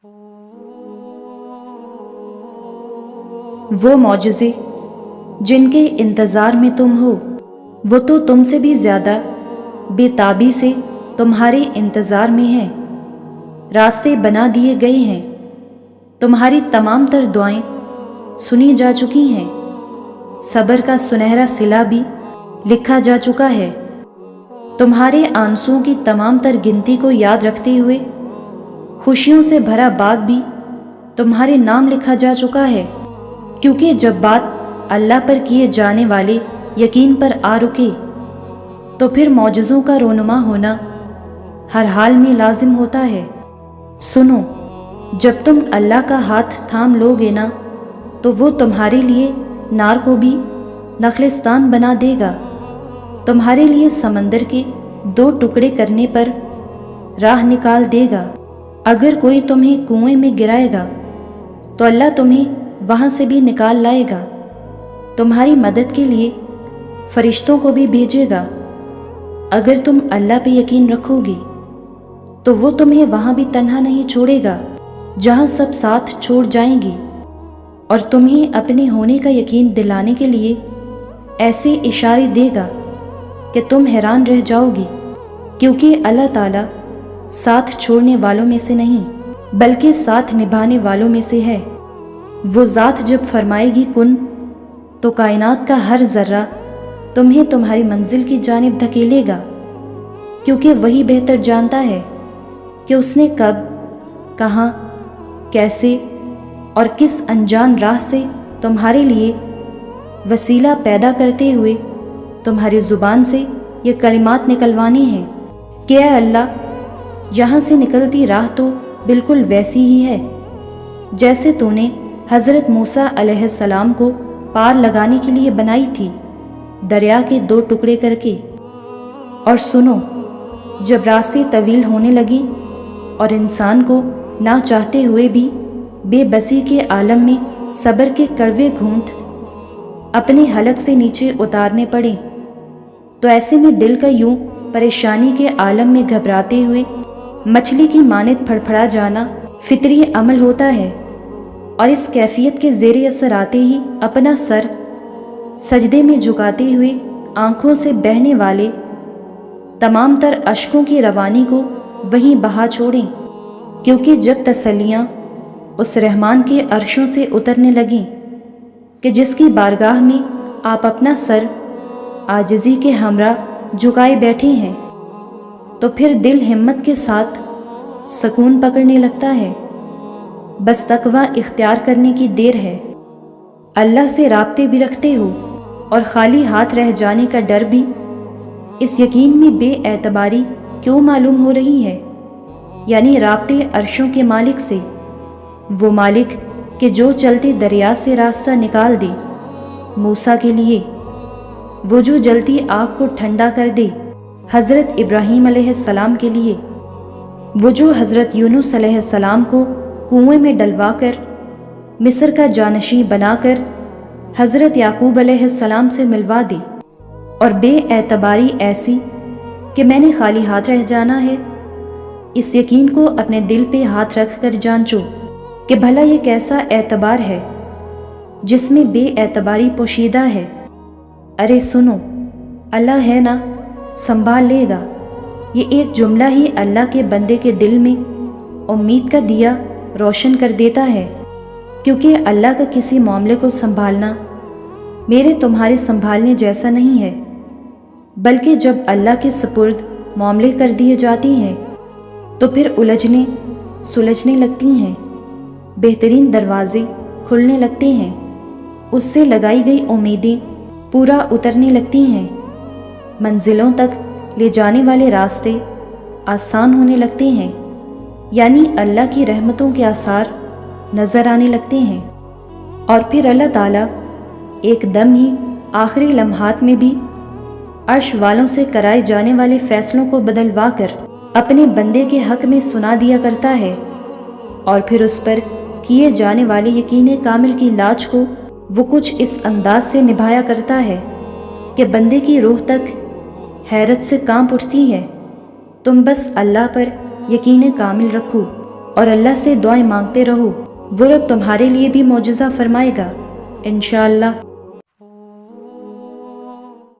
वो मौजज़े जिनके इंतज़ार में तुम हो, वो तो तुमसे भी ज़्यादा बेताबी से तुम्हारे इंतज़ार में हैं। रास्ते बना दिए गए हैं, तुम्हारी तमाम तर दुआएं सुनी जा चुकी हैं। सब्र का सुनहरा सिला भी लिखा जा चुका है। तुम्हारे आंसुओं की तमाम तर गिनती को याद रखते हुए खुशियों से भरा बाग भी तुम्हारे नाम लिखा जा चुका है। क्योंकि जब बात अल्लाह पर किए जाने वाले यकीन पर आ रुके तो फिर मौजज़ों का रोनुमा होना हर हाल में लाजिम होता है। सुनो, जब तुम अल्लाह का हाथ थाम लोगे ना तो वो तुम्हारे लिए नार को भी नखलिस्तान बना देगा। तुम्हारे लिए समंदर के 2 टुकड़े करने पर राह निकाल देगा। अगर कोई तुम्हें कुएं में गिराएगा तो अल्लाह तुम्हें वहां से भी निकाल लाएगा। तुम्हारी मदद के लिए फरिश्तों को भी भेजेगा। अगर तुम अल्लाह पे यकीन रखोगे तो वो तुम्हें वहां भी तन्हा नहीं छोड़ेगा जहां सब साथ छोड़ जाएंगे, और तुम्हें अपने होने का यकीन दिलाने के लिए ऐसे इशारे देगा कि तुम हैरान रह जाओगे। क्योंकि अल्लाह ताला साथ छोड़ने वालों में से नहीं बल्कि साथ निभाने वालों में से है। वो ज़ात जब फरमाएगी कुन तो कायनात का हर ज़र्रा तुम्हें तुम्हारी मंजिल की जानिब धकेलेगा। क्योंकि वही बेहतर जानता है कि उसने कब, कहाँ, कैसे और किस अनजान राह से तुम्हारे लिए वसीला पैदा करते हुए तुम्हारी ज़ुबान से ये कलिमात निकलवानी हैं कि ऐ अल्लाह, यहाँ से निकलती राह तो बिल्कुल वैसी ही है जैसे तूने हज़रत मूसा अलैहिस्सलाम को पार लगाने के लिए बनाई थी, दरिया के 2 टुकड़े करके। और सुनो, जब रास्ते तवील होने लगी और इंसान को ना चाहते हुए भी बेबसी के आलम में सब्र के कड़वे घूंट अपने हलक से नीचे उतारने पड़े, तो ऐसे में दिल का यूं परेशानी के आलम में घबराते हुए मछली की मानित फड़फड़ा जाना फितरी अमल होता है। और इस कैफियत के ज़ेरे असर आते ही अपना सर सजदे में झुकाते हुए आंखों से बहने वाले तमाम तर अश्कों की रवानी को वहीं बहा छोड़ें। क्योंकि जब तसल्लियाँ उस रहमान के अर्शों से उतरने लगें कि जिसकी बारगाह में आप अपना सर आजिज़ी के हमरा झुकाए बैठे हैं, तो फिर दिल हिम्मत के साथ सुकून पकड़ने लगता है। बस तकवा इख्तियार करने की देर है। अल्लाह से राब्ते भी रखते हो और खाली हाथ रह जाने का डर भी इस यकीन में बेएतबारी क्यों मालूम हो रही है, यानी राब्ते अर्शों के मालिक से, वो मालिक कि जो चलते दरिया से रास्ता निकाल दे मूसा के लिए, वो जो जलती आग को ठंडा कर दे हज़रत इब्राहीम अलैहिस्सलाम के लिए, वो जो हज़रत यूनुस अलैहिस्सलाम को कुएं में डलवाकर मिस्र का जानशी बनाकर हज़रत याकूब अलैहिस्सलाम से मिलवा दे, और बेएतबारी ऐसी कि मैंने खाली हाथ रह जाना है, इस यकीन को अपने दिल पे हाथ रख कर जांचो कि भला ये कैसा एतबार है जिसमें बेएतबारी पोशीदा है। अरे सुनो, अल्लाह है ना, संभाल लेगा। ये एक जुमला ही अल्लाह के बंदे के दिल में उम्मीद का दिया रोशन कर देता है। क्योंकि अल्लाह का किसी मामले को संभालना मेरे तुम्हारे संभालने जैसा नहीं है, बल्कि जब अल्लाह के सुपुर्द मामले कर दिए जाते हैं तो फिर उलझने सुलझने लगती हैं, बेहतरीन दरवाजे खुलने लगते हैं, उससे लगाई गई उम्मीदें पूरा उतरने लगती हैं, मंजिलों तक ले जाने वाले रास्ते आसान होने लगते हैं, यानी अल्लाह की रहमतों के आसार नज़र आने लगते हैं। और फिर अल्लाह ताला एकदम ही आखिरी लम्हात में भी अर्श वालों से कराए जाने वाले फैसलों को बदलवा कर अपने बंदे के हक में सुना दिया करता है, और फिर उस पर किए जाने वाले यकीन कामिल की लाज को वो कुछ इस अंदाज से निभाया करता है कि बंदे की रूह तक हैरत से कांप उठती है। तुम बस अल्लाह पर यकीन कामिल रखो اور اللہ سے دعائیں مانگتے رہو، وہ رب تمہارے لیے بھی معجزہ فرمائے گا انشاءاللہ۔